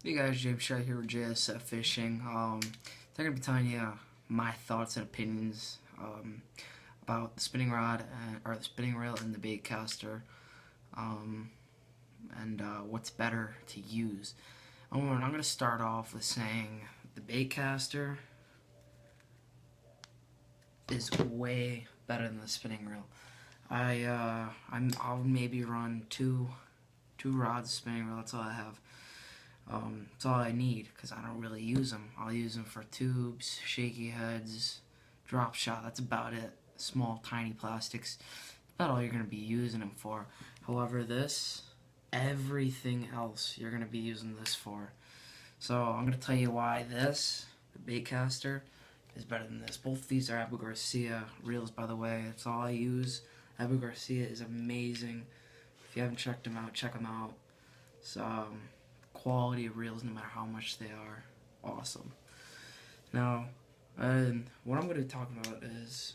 Hey guys, James Shea here with JSF Fishing. They're gonna be telling you my thoughts and opinions about the spinning rod or the spinning reel and the baitcaster, um, and what's better to use. I'm gonna start off with saying the baitcaster is way better than the spinning reel. I'll maybe run two rods spinning reel. That's all I have. That's all I need because I don't really use them. I'll use them for tubes, shaky heads, drop shot. That's about it. Small, tiny plastics. That's about all you're going to be using them for. However, everything else you're going to be using this for. So I'm going to tell you why the Baitcaster, is better than this. Both of these are Abu Garcia reels, by the way. That's all I use. Abu Garcia is amazing. If you haven't checked them out, check them out. So, quality of reels, no matter how much they are, awesome. Now, what I'm going to be talking about is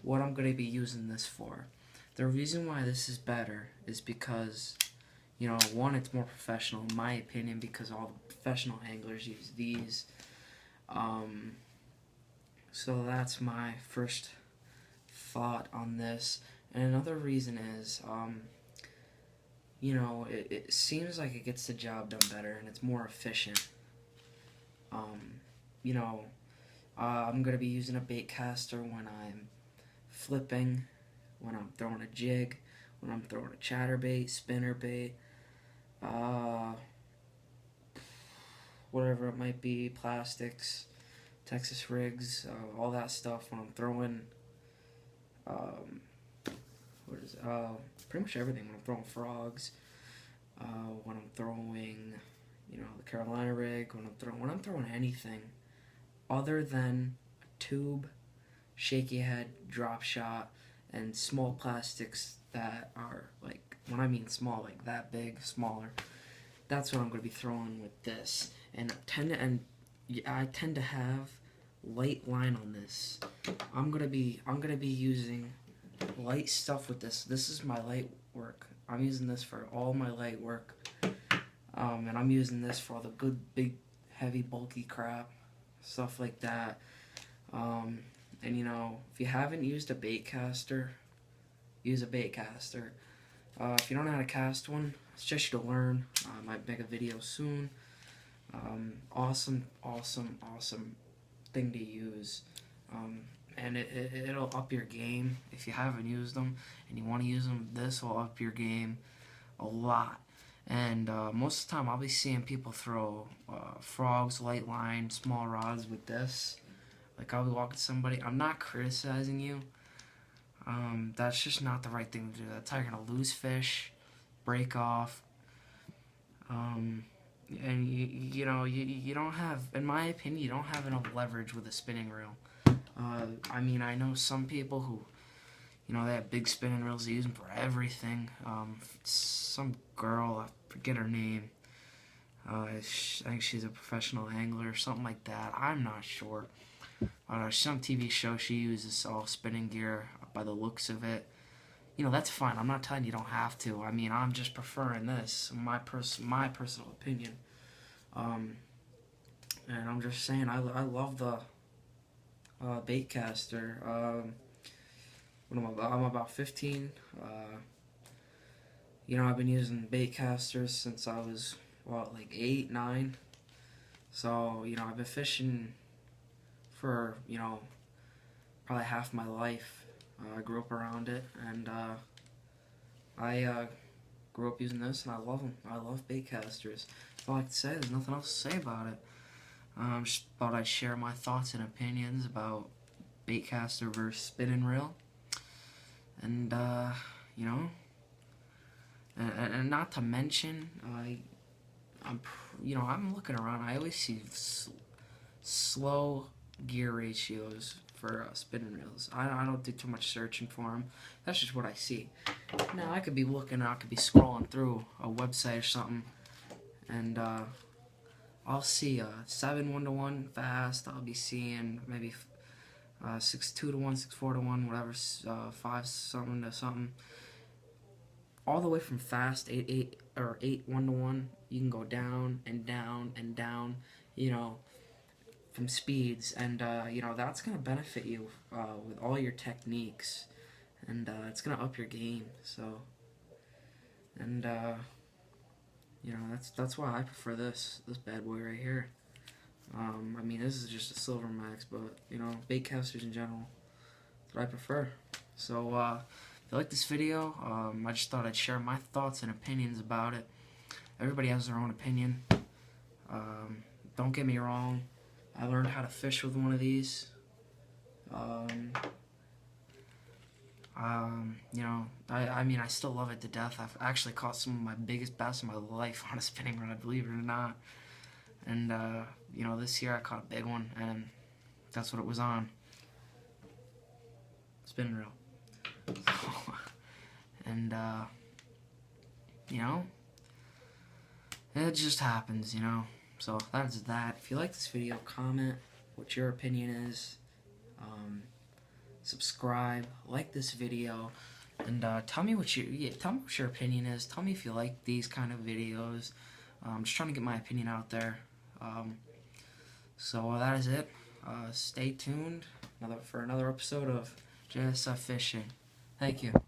what I'm going to be using this for. The reason why this is better is because, one, it's more professional, in my opinion, because all the professional anglers use these. So that's my first thought on this. And another reason is, it seems like it gets the job done better and it's more efficient. Um, you know, I'm going to be using a baitcaster when I'm flipping, when I'm throwing a jig, when I'm throwing a chatterbait, spinnerbait, uh, whatever it might be, plastics, Texas rigs, all that stuff. When I'm throwing, um, pretty much everything. When I'm throwing frogs, when I'm throwing, the Carolina rig, when I'm throwing anything other than a tube, shaky head, drop shot, and small plastics that are like, when I mean small, like that big, smaller. That's what I'm going to be throwing with this, and I tend to have light line on this. I'm gonna be using light stuff with this. This is my light work. I'm using this for all my light work, and I'm using this for all the good, big, heavy, bulky crap, stuff like that. And if you haven't used a baitcaster, use a baitcaster. If you don't know how to cast one, I suggest you to learn. I might make a video soon. Awesome, awesome, awesome thing to use. And it'll up your game if you haven't used them and you want to use them. This will up your game a lot. And most of the time, I'll be seeing people throw frogs, light line, small rods with this. Like, I'll be walking somebody. I'm not criticizing you. That's just not the right thing to do. That's how you're gonna lose fish, break off. And you don't have, in my opinion, you don't have enough leverage with a spinning reel. I know some people who, they have big spinning reels. They use them for everything. Some girl, I forget her name. I think she's a professional angler or something like that. I'm not sure. Some TV show she uses all spinning gear by the looks of it. That's fine. I'm not telling you don't have to. I'm just preferring this. My personal opinion. And I'm just saying, I love the Baitcaster. When I'm about 15. I've been using Baitcasters since I was, like 8, 9. So, I've been fishing for, probably half my life. I grew up around it, and I grew up using this, and I love them. I love Baitcasters. That's all I can say. There's nothing else to say about it. Just thought I'd share my thoughts and opinions about Baitcaster versus spinning reel, and and not to mention, I'm looking around. I always see slow gear ratios for spinning reels. I don't do too much searching for them. That's just what I see. Now I could be scrolling through a website or something, and I'll see 7 1-to-1 fast. I'll be seeing maybe 6 2-to-1, 6 4-to-1, whatever, 5 something to something. all the way from fast 8 1-to-1. You can go down and down and down, you know, from speeds, and you know, that's gonna benefit you with all your techniques, and it's gonna up your game. So, and you know, that's why I prefer this bad boy right here. I mean, this is just a silver max, but you know, baitcasters in general, that's what I prefer. So if you like this video, I just thought I'd share my thoughts and opinions about it. Everybody has their own opinion. Don't get me wrong, I learned how to fish with one of these. You know, I mean, I still love it to death. I've actually caught some of my biggest bass in my life on a spinning rod, believe it or not. And, you know, this year I caught a big one, and that's what it was on. Spinning reel. And, you know, it just happens, you know. So that's that. If you like this video, comment what your opinion is. Subscribe, like this video, and tell me what your opinion is. Tell me if you like these kind of videos. I'm just trying to get my opinion out there. So that is it. Stay tuned for another episode of JSF Fishing. Thank you.